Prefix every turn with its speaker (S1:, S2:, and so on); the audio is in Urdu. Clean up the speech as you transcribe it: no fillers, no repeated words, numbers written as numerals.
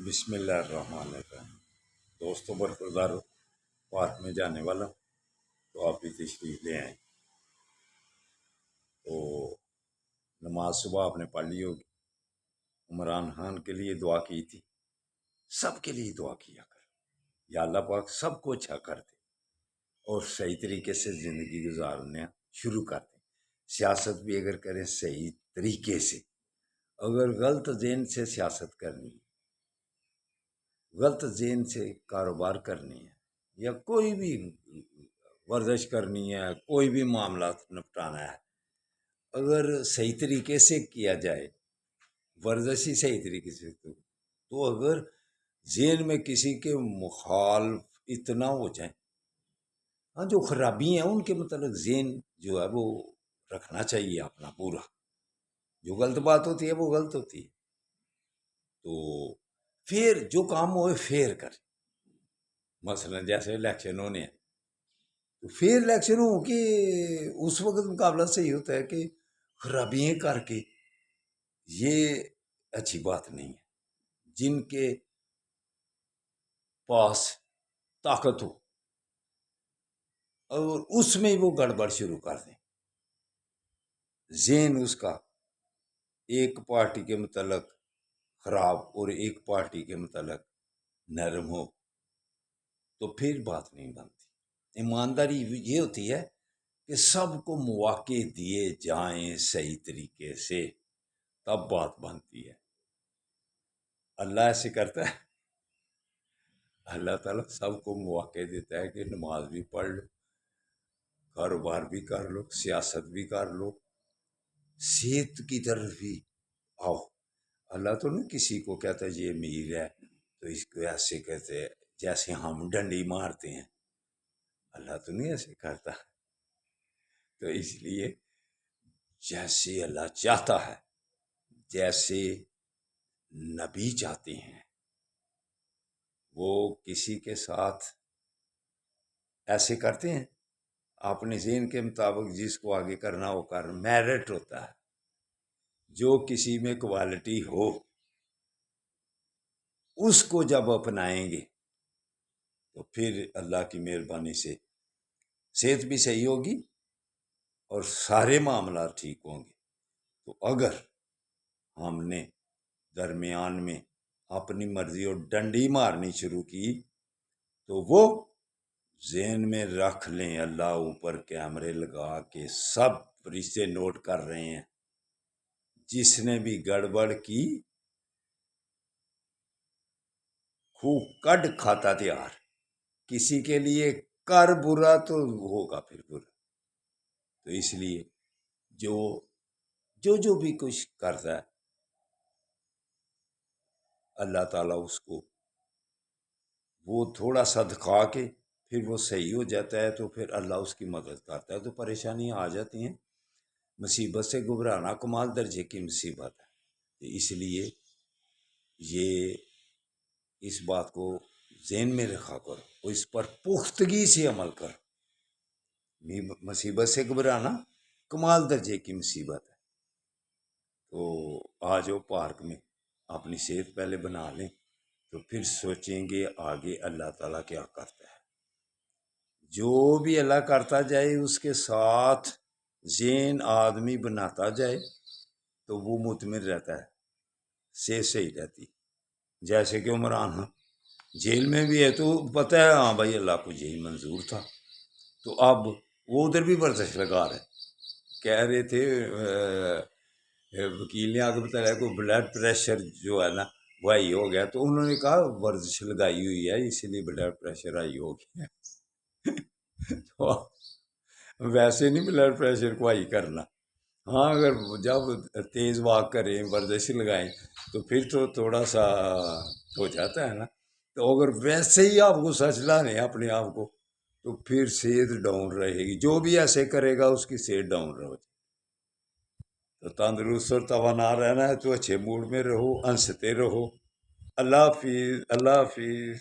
S1: بسم اللہ الرحمن الرحیم۔ دوستوں، برخوردار پارک میں جانے والا تو آپ بھی تشریف لے آئیں۔ تو نماز صبح آپ نے پڑھ لی ہوگی۔ عمران خان کے لیے دعا کی تھی، سب کے لیے دعا کیا کر، یا اللہ پاک سب کو اچھا کر دے اور صحیح طریقے سے زندگی گزارنا شروع کر دیں۔ سیاست بھی اگر کریں صحیح طریقے سے، اگر غلط ذہن سے سیاست کرنی ہے، غلط ذہن سے کاروبار کرنی ہے، یا کوئی بھی ورزش کرنی ہے، کوئی بھی معاملات نپٹانا ہے، اگر صحیح طریقے سے کیا جائے، ورزش ہی صحیح طریقے سے تو اگر ذہن میں کسی کے مخالف اتنا ہو جائے، ہاں جو خرابی ہیں ان کے متعلق ذہن جو ہے وہ رکھنا چاہیے اپنا پورا۔ جو غلط بات ہوتی ہے وہ غلط ہوتی ہے، تو پھر جو کام ہوئے فیر کر، مثلا جیسے الیکشن ہونے ہیں تو پھر الیکشن ہو کہ اس وقت مقابلہ صحیح ہوتا ہے کہ خرابیاں کر کے، یہ اچھی بات نہیں ہے۔ جن کے پاس طاقت ہو اور اس میں وہ گڑبڑ شروع کر دیں، ذہن اس کا ایک پارٹی کے متعلق خراب اور ایک پارٹی کے متعلق نرم ہو، تو پھر بات نہیں بنتی۔ ایمانداری یہ ہوتی ہے کہ سب کو مواقع دیے جائیں صحیح طریقے سے، تب بات بنتی ہے۔ اللہ ایسے کرتا ہے، اللہ تعالیٰ سب کو مواقع دیتا ہے کہ نماز بھی پڑھ لو، کاروبار بھی کر لو، سیاست بھی کر لو، صحت کی طرف بھی آؤ۔ اللہ تو نہیں کسی کو کہتا ہے یہ امیر ہے تو اس کو ایسے کہتے ہیں جیسے ہم ڈنڈی مارتے ہیں، اللہ تو نہیں ایسے کرتا۔ تو اس لیے جیسے اللہ چاہتا ہے، جیسے نبی چاہتے ہیں، وہ کسی کے ساتھ ایسے کرتے ہیں اپنے ذہن کے مطابق، جس کو آگے کرنا ہو کر، میرٹ ہوتا ہے۔ جو کسی میں کوالٹی ہو اس کو جب اپنائیں گے تو پھر اللہ کی مہربانی سے صحت بھی صحیح ہوگی اور سارے معاملات ٹھیک ہوں گے۔ تو اگر ہم نے درمیان میں اپنی مرضی اور ڈنڈی مارنی شروع کی تو وہ ذہن میں رکھ لیں، اللہ اوپر کیمرے لگا کے سب فرشتے نوٹ کر رہے ہیں۔ جس نے بھی گڑبڑ کی خوب کڈ کھاتا تیار، کسی کے لیے کر برا تو ہوگا پھر برا۔ تو اس لیے جو بھی کچھ کرتا ہے اللہ تعالیٰ اس کو وہ تھوڑا سا دکھا کے پھر وہ صحیح ہو جاتا ہے، تو پھر اللہ اس کی مدد کرتا ہے، تو پریشانیاں آ جاتی ہیں۔ مصیبت سے گھبرانا کمال درجے کی مصیبت ہے۔ اس لیے یہ اس بات کو ذہن میں رکھا کرو اور اس پر پختگی سے عمل کرو۔ مصیبت سے گھبرانا کمال درجے کی مصیبت ہے۔ تو آ جاؤ پارک میں، اپنی صحت پہلے بنا لیں تو پھر سوچیں گے آگے اللہ تعالیٰ کیا کرتا ہے۔ جو بھی اللہ کرتا جائے اس کے ساتھ ذہن آدمی بناتا جائے تو وہ مطمئن رہتا ہے، صحت صحیح رہتی۔ جیسے کہ عمران خان جیل میں بھی ہے تو پتہ ہے ہاں بھائی اللہ کو یہی منظور تھا، تو اب وہ ادھر بھی ورزش لگا رہے، کہہ رہے تھے وکیل نے آگے بتایا کو بلڈ پریشر جو ہے نا وہ ہائی ہو گیا، تو انہوں نے کہا ورزش لگائی ہوئی ہے اس لیے بلڈ پریشر ہائی ہو گیا۔ تو ویسے نہیں بلڈ پریشر کو ہائی کرنا، ہاں اگر جب تیز واک کریں، ورزش لگائیں تو پھر تو تھوڑا سا ہو جاتا ہے نا۔ تو اگر ویسے ہی آپ کو سچ لانے اپنے آپ کو تو پھر صحت ڈاؤن رہے گی، جو بھی ایسے کرے گا اس کی صحت ڈاؤن رہے گی۔ تو تندرست اور توانا رہنا ہے تو اچھے موڈ میں رہو، ہنستے رہو۔ اللہ حافظ، اللہ حافظ۔